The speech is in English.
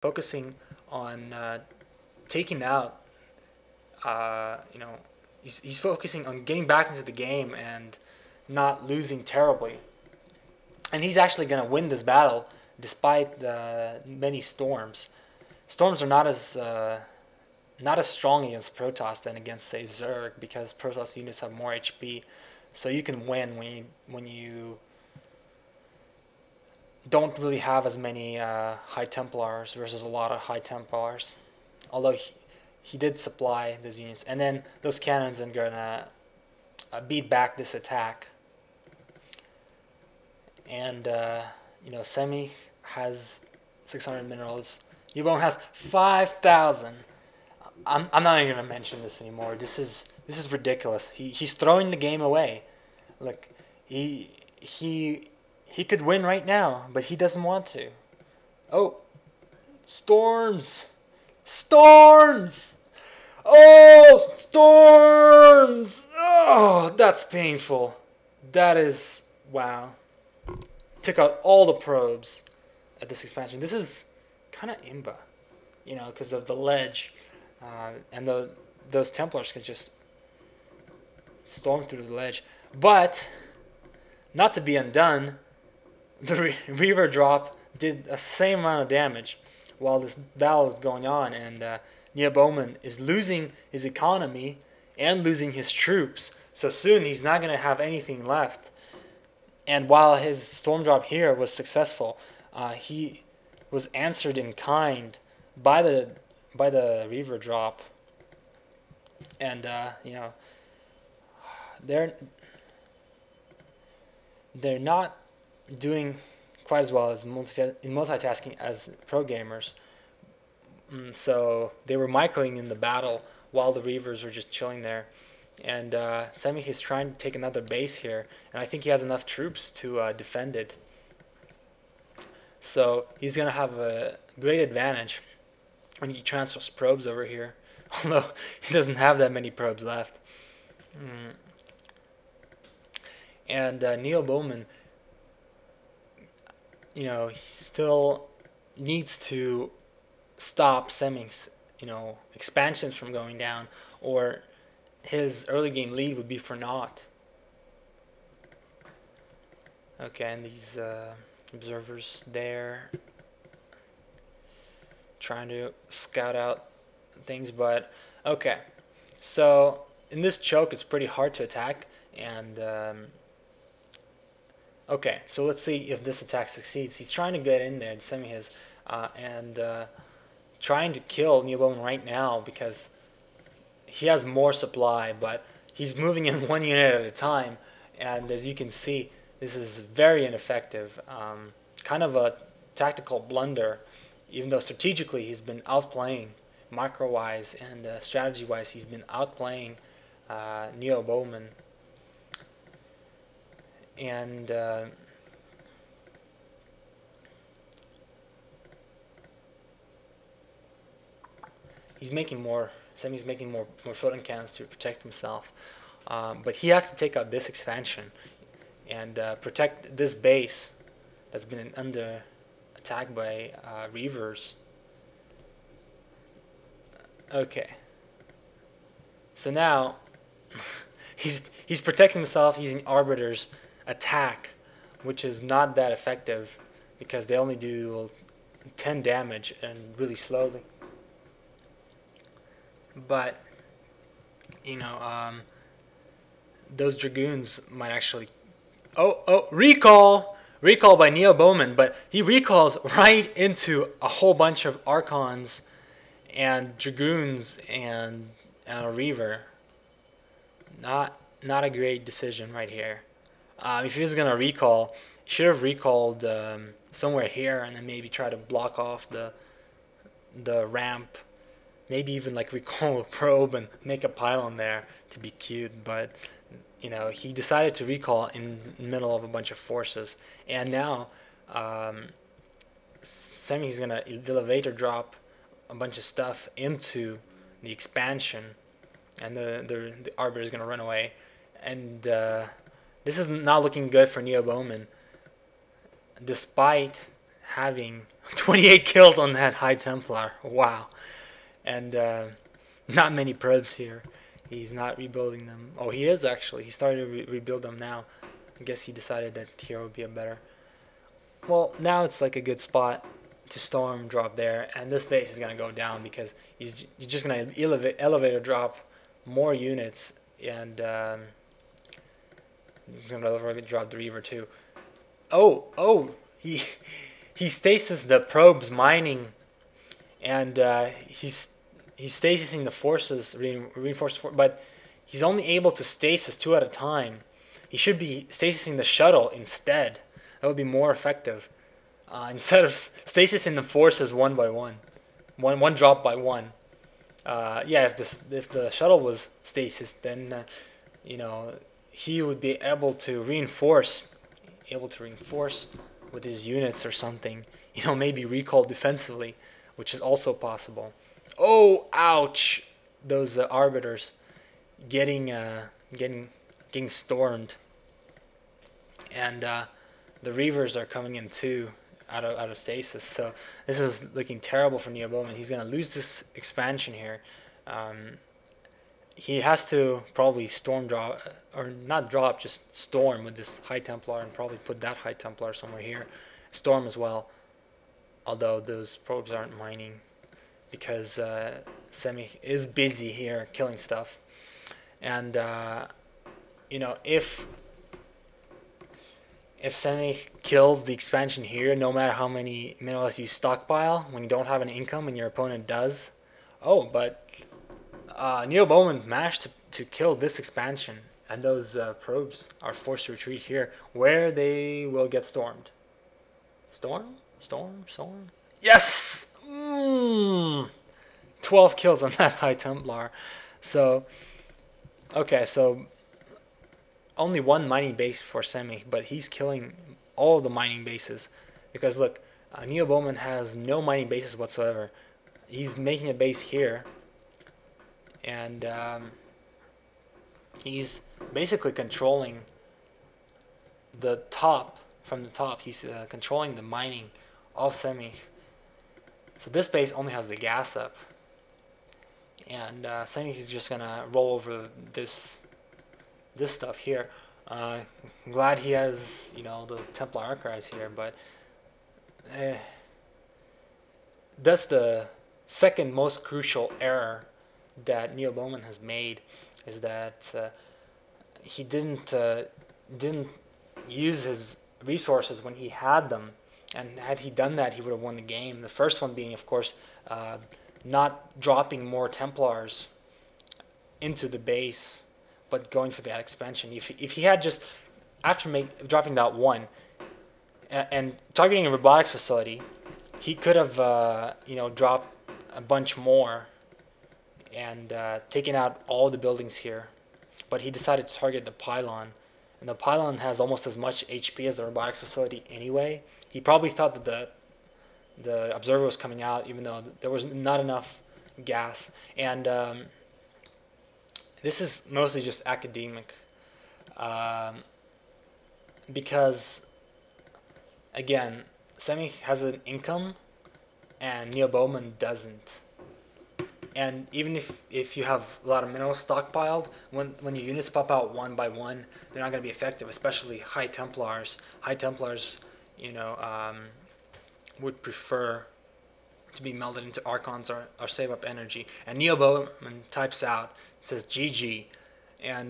focusing on taking out. He's focusing on getting back into the game and not losing terribly. And he's actually going to win this battle despite the many storms. Storms are not as strong against Protoss than against, say, Zerg, because Protoss units have more HP. So you can win when you don't really have as many High Templars versus a lot of High Templars. Although he did supply those units. And then those cannons are going to beat back this attack. And, Semih has 600 minerals. Yvonne has 5,000. I'm not even gonna mention this anymore. This is ridiculous. He's throwing the game away. Like he could win right now, but he doesn't want to. Oh, storms, storms. Oh, storms. Oh, that's painful. That is wow. Took out all the probes at this expansion. This is kind of imba, because of the ledge. And those Templars can just storm through the ledge. But, not to be undone, the Reaver drop did the same amount of damage while this battle is going on. And NeoBowMan is losing his economy and losing his troops. So soon he's not going to have anything left. And while his storm drop here was successful, he was answered in kind by the Reaver drop, and they're not doing quite as well as in multitasking as pro gamers. So they were microing in the battle while the Reavers were just chilling there. And Semih is trying to take another base here, and I think he has enough troops to defend it. So he's gonna have a great advantage when he transfers probes over here, although he doesn't have that many probes left. And NeoBowMan, he still needs to stop Semih's, expansions from going down, or his early game lead would be for naught. Okay, and these observers there trying to scout out things, but okay. So in this choke, it's pretty hard to attack, and okay. So let's see if this attack succeeds. He's trying to get in there, Semih is, and trying to kill NeoBowMan right now because he has more supply, but he's moving in one unit at a time, and as you can see, this is very ineffective. Kind of a tactical blunder, even though strategically he's been outplaying, micro-wise and strategy-wise, he's been outplaying NeoBowMan. And he's making more. Semih's making more floating cannons to protect himself, but he has to take out this expansion and protect this base that's been under attack by Reavers. Okay, so now he's protecting himself using Arbiter's attack, which is not that effective because they only do 10 damage and really slowly. But those Dragoons might actually recall by NeoBowMan, but he recalls right into a whole bunch of Archons and Dragoons and a Reaver. Not a great decision right here. If he was gonna recall, he should have recalled somewhere here and then maybe try to block off the ramp. Maybe even like recall a probe and make a pylon there to be cute, but he decided to recall in the middle of a bunch of forces, and now Semih's gonna elevator drop a bunch of stuff into the expansion, and the Arbiter is gonna run away, and this is not looking good for NeoBowMan, despite having 28 kills on that High Templar. Wow. And not many probes here. He's not rebuilding them. Oh, he is actually. He started to rebuild them now. I guess he decided that here would be a better. Well, now it's like a good spot to storm drop there, and this base is gonna go down because he's just gonna elevator drop more units, and he's gonna elevator drop the Reaver too. Oh, he stasis the probes mining, and he's stasising the forces, reinforced, but he's only able to stasis 2 at a time. He should be stasising the shuttle instead. That would be more effective. Instead of stasising the forces one by one, one drop by one. Yeah, if the shuttle was stasis, then he would be able to reinforce with his units or something. Maybe recall defensively, which is also possible. Oh, ouch! Those arbiters getting stormed, and the Reavers are coming in too out of stasis. So this is looking terrible for NeoBowMan. He's gonna lose this expansion here. He has to probably storm drop, or not drop, just storm with this High Templar, and probably put that High Templar somewhere here. Storm as well, although those probes aren't mining because Semih is busy here killing stuff. And if Semih kills the expansion here, no matter how many minerals you stockpile, when you don't have an income and your opponent does. Oh, but NeoBowMan managed to kill this expansion, and those probes are forced to retreat here, where they will get stormed. Storm? Yes! 12 kills on that High Templar. So, okay, so only one mining base for Semih, but he's killing all of the mining bases. Because look, NeoBowMan has no mining bases whatsoever. He's making a base here, and he's basically controlling the top. From the top, he's controlling the mining of Semih. So this base only has the gas up, and Semih is just gonna roll over this stuff here. I'm glad he has the Templar Archives here, but that's the second most crucial error that NeoBowMan has made, is that he didn't use his resources when he had them, and had he done that, he would have won the game. The first one being, of course, not dropping more Templars into the base, but going for that expansion. If he had just, after dropping that one and targeting a robotics facility, he could have dropped a bunch more and taken out all the buildings here. But he decided to target the pylon, and the pylon has almost as much HP as the robotics facility anyway. He probably thought that the observer was coming out, even though there was not enough gas. And this is mostly just academic, because again, Semih has an income and NeoBowMan doesn't. And even if you have a lot of minerals stockpiled, when your units pop out one by one, they're not going to be effective, especially High Templars. High Templars, would prefer to be melded into Archons or save up energy. And NeoBowMan types out, it says GG, and